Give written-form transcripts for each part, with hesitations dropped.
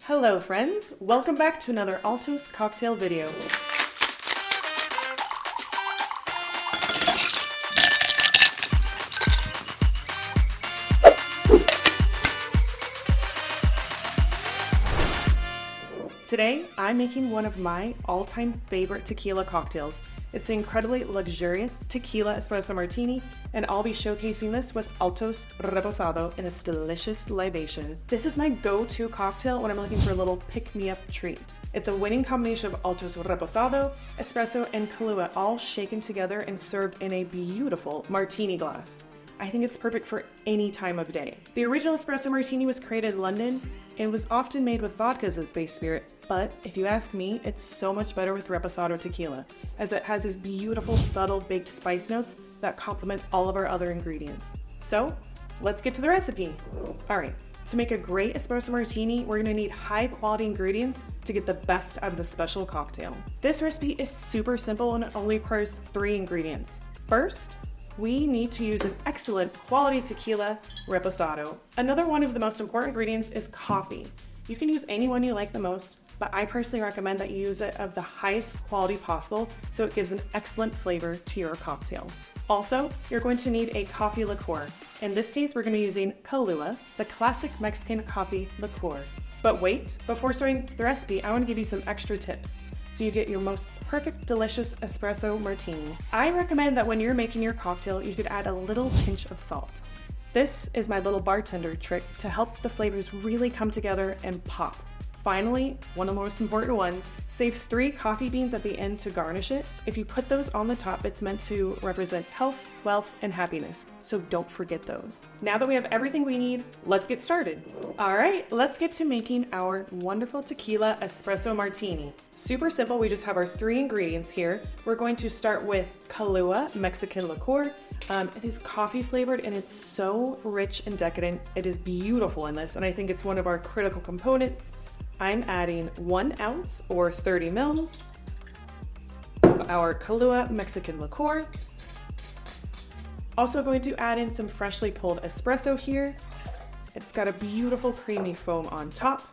Hello friends, welcome back to another Altos cocktail video. Today, I'm making one of my all-time favorite tequila cocktails. It's an incredibly luxurious tequila espresso martini, and I'll be showcasing this with Altos Reposado in this delicious libation. This is my go-to cocktail when I'm looking for a little pick-me-up treat. It's a winning combination of Altos Reposado, espresso, and Kahlua, all shaken together and served in a beautiful martini glass. I think it's perfect for any time of day. The original espresso martini was created in London and was often made with vodka as its base spirit, but if you ask me, it's so much better with Reposado tequila, as it has these beautiful, subtle baked spice notes that complement all of our other ingredients. So, let's get to the recipe. Alright, to make a great espresso martini, we're gonna need high quality ingredients to get the best out of the special cocktail. This recipe is super simple and it only requires 3 ingredients. First, we need to use an excellent quality tequila reposado. Another one of the most important ingredients is coffee. You can use any one you like the most, but I personally recommend that you use it of the highest quality possible so it gives an excellent flavor to your cocktail. Also, you're going to need a coffee liqueur. In this case, we're going to be using Kahlua, the classic Mexican coffee liqueur. But wait, before starting the recipe, I want to give you some extra tips so you get your most perfect, delicious espresso martini. I recommend that when you're making your cocktail, you could add a little pinch of salt. This is my little bartender trick to help the flavors really come together and pop. Finally, one of the most important ones, save 3 coffee beans at the end to garnish it. If you put those on the top, it's meant to represent health, wealth, and happiness, so don't forget those. Now that we have everything we need, let's get started. All right, let's get to making our wonderful tequila espresso martini. Super simple, we just have our 3 ingredients here. We're going to start with Kahlua Mexican liqueur. It is coffee flavored and it's so rich and decadent. It is beautiful in this, and I think it's one of our critical components. I'm adding 1 ounce or 30 mils of our Kahlua Mexican liqueur. Also going to add in some freshly pulled espresso here. It's got a beautiful creamy foam on top.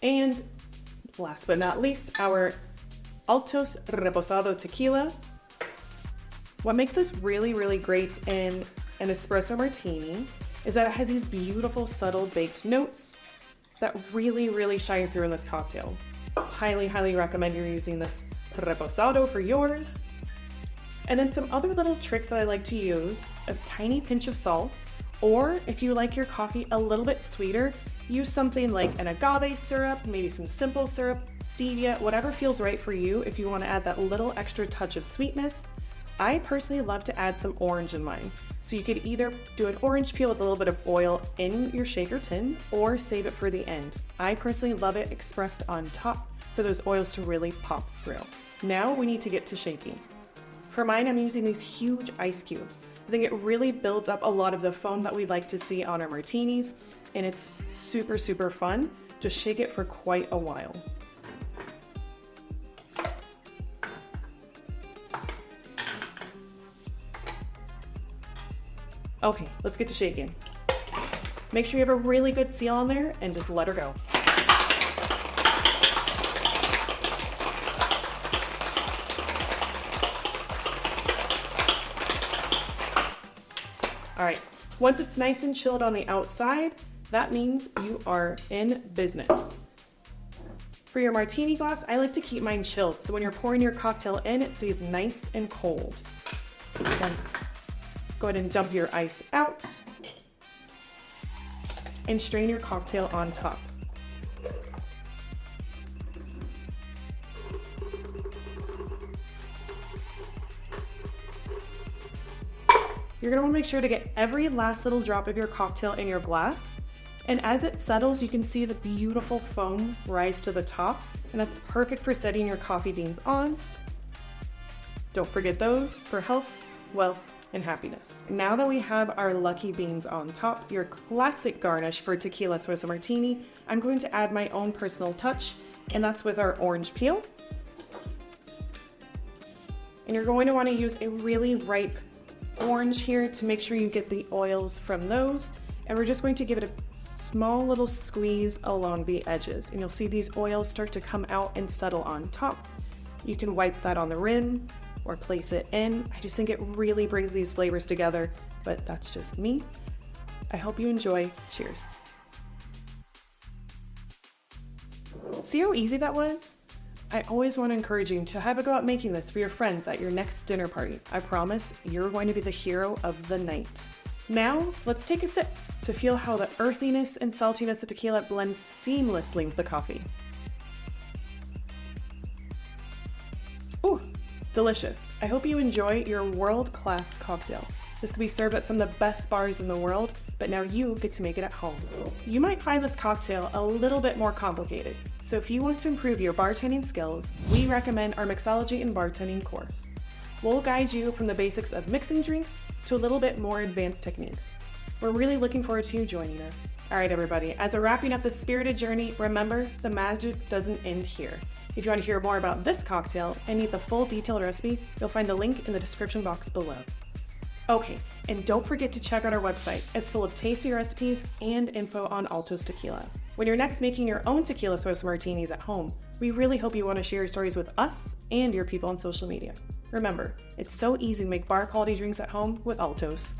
And last but not least, our Altos Reposado tequila. What makes this really, really great in an espresso martini is that it has these beautiful, subtle baked notes that really shine through in this cocktail. Highly recommend you're using this Reposado for yours. And then some other little tricks that I like to use, a tiny pinch of salt, or if you like your coffee a little bit sweeter, use something like an agave syrup, maybe some simple syrup, stevia, whatever feels right for you if you want to add that little extra touch of sweetness. I personally love to add some orange in mine. So you could either do an orange peel with a little bit of oil in your shaker tin or save it for the end. I personally love it expressed on top for those oils to really pop through. Now we need to get to shaking. For mine, I'm using these huge ice cubes. I think it really builds up a lot of the foam that we like to see on our martinis, and it's super fun. Just shake it for quite a while. Okay, let's get to shaking. Make sure you have a really good seal on there and just let her go. All right, once it's nice and chilled on the outside, that means you are in business. For your martini glass, I like to keep mine chilled, so when you're pouring your cocktail in, it stays nice and cold. Then go ahead and dump your ice out and strain your cocktail on top. You're gonna wanna make sure to get every last little drop of your cocktail in your glass. And as it settles, you can see the beautiful foam rise to the top, and that's perfect for setting your coffee beans on. Don't forget those for health, wealth, and happiness. Now that we have our lucky beans on top, your classic garnish for tequila espresso martini, I'm going to add my own personal touch, and that's with our orange peel. And you're going to want to use a really ripe orange here to make sure you get the oils from those. And we're just going to give it a small little squeeze along the edges, and you'll see these oils start to come out and settle on top. You can wipe that on the rim or place it in. I just think it really brings these flavors together, but that's just me. I hope you enjoy. Cheers. See how easy that was? I always want to encourage you to have a go at making this for your friends at your next dinner party. I promise you're going to be the hero of the night. Now, let's take a sip to feel how the earthiness and saltiness of tequila blend seamlessly with the coffee. Ooh, delicious. I hope you enjoy your world-class cocktail. This could be served at some of the best bars in the world, but now you get to make it at home. You might find this cocktail a little bit more complicated, so if you want to improve your bartending skills, we recommend our mixology and bartending course. We'll guide you from the basics of mixing drinks to a little bit more advanced techniques. We're really looking forward to you joining us. All right, everybody, as we're wrapping up this spirited journey, remember, the magic doesn't end here. If you want to hear more about this cocktail and need the full detailed recipe, you'll find the link in the description box below. Okay, and don't forget to check out our website. It's full of tasty recipes and info on Altos Tequila. When you're next making your own tequila espresso martinis at home, we really hope you want to share your stories with us and your people on social media. Remember, it's so easy to make bar quality drinks at home with Altos.